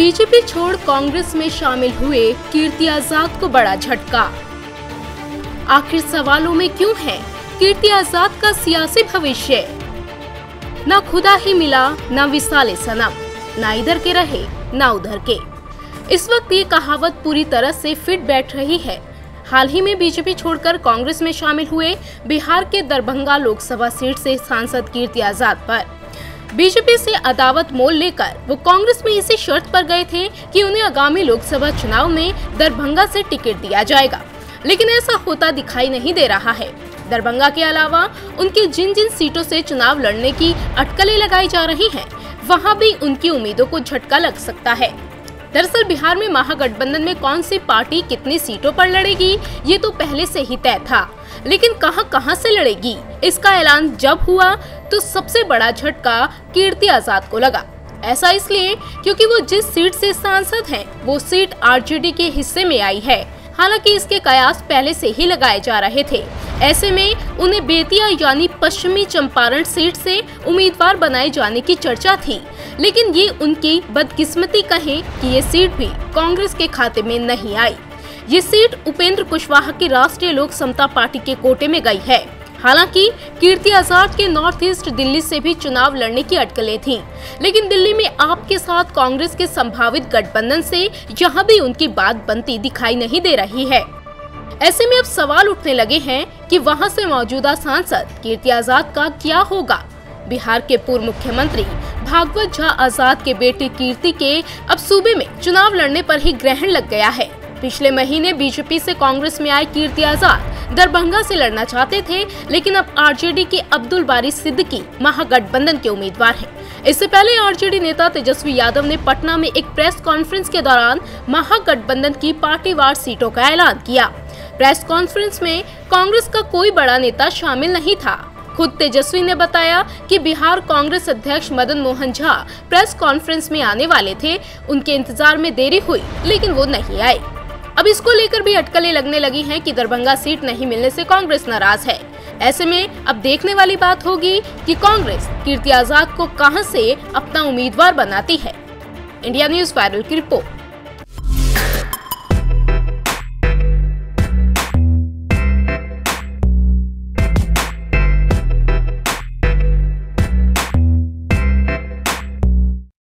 BJP छोड़ कांग्रेस में शामिल हुए कीर्ति आजाद को बड़ा झटका। आखिर सवालों में क्यों है कीर्ति आजाद का सियासी भविष्य? ना खुदा ही मिला ना विसाले सनम, ना इधर के रहे ना उधर के। इस वक्त ये कहावत पूरी तरह से फिट बैठ रही है। हाल ही में बीजेपी छोड़कर कांग्रेस में शामिल हुए बिहार के दरभंगा लोकसभा सीट से सांसद कीर्ति आजाद पर बीजेपी से अदावत मोल लेकर वो कांग्रेस में इसी शर्त पर गए थे कि उन्हें आगामी लोकसभा चुनाव में दरभंगा से टिकट दिया जाएगा, लेकिन ऐसा होता दिखाई नहीं दे रहा है। दरभंगा के अलावा उनकी जिन जिन सीटों से चुनाव लड़ने की अटकलें लगाई जा रही हैं, वहां भी उनकी उम्मीदों को झटका लग सकता है। दरअसल बिहार में महागठबंधन में कौन सी पार्टी कितनी सीटों पर लड़ेगी ये तो पहले से ही तय था, लेकिन कहां से लड़ेगी इसका ऐलान जब हुआ तो सबसे बड़ा झटका कीर्ति आजाद को लगा। ऐसा इसलिए क्योंकि वो जिस सीट से सांसद हैं वो सीट आरजेडी के हिस्से में आई है। हालांकि इसके कयास पहले से ही लगाए जा रहे थे। ऐसे में उन्हें बेतिया यानी पश्चिमी चंपारण सीट से उम्मीदवार बनाए जाने की चर्चा थी, लेकिन ये उनकी बदकिस्मती कहें कि ये सीट भी कांग्रेस के खाते में नहीं आई। ये सीट उपेंद्र कुशवाहा की राष्ट्रीय लोक समता पार्टी के कोटे में गई है। हालांकि कीर्ति आजाद के नॉर्थ ईस्ट दिल्ली से भी चुनाव लड़ने की अटकलें थीं, लेकिन दिल्ली में आप के साथ कांग्रेस के संभावित गठबंधन से यहाँ भी उनकी बात बनती दिखाई नहीं दे रही है। ऐसे में अब सवाल उठने लगे हैं कि वहाँ से मौजूदा सांसद कीर्ति आजाद का क्या होगा। बिहार के पूर्व मुख्यमंत्री भागवत झा आजाद के बेटे कीर्ति के अब सूबे में चुनाव लड़ने पर ही ग्रहण लग गया है। पिछले महीने बीजेपी से कांग्रेस में आए कीर्ति आजाद दरभंगा से लड़ना चाहते थे, लेकिन अब आरजेडी के अब्दुल बारी सिद्दीकी महागठबंधन के उम्मीदवार हैं। इससे पहले आरजेडी नेता तेजस्वी यादव ने पटना में एक प्रेस कॉन्फ्रेंस के दौरान महागठबंधन की पार्टीवार सीटों का ऐलान किया। प्रेस कॉन्फ्रेंस में कांग्रेस का कोई बड़ा नेता शामिल नहीं था। खुद तेजस्वी ने बताया कि बिहार कांग्रेस अध्यक्ष मदन मोहन झा प्रेस कॉन्फ्रेंस में आने वाले थे, उनके इंतजार में देरी हुई लेकिन वो नहीं आए। अब इसको लेकर भी अटकलें लगने लगी हैं कि दरभंगा सीट नहीं मिलने से कांग्रेस नाराज है। ऐसे में अब देखने वाली बात होगी कि कांग्रेस कीर्ति आजाद को कहां से अपना उम्मीदवार बनाती है। इंडिया न्यूज़ वायरल की रिपोर्ट।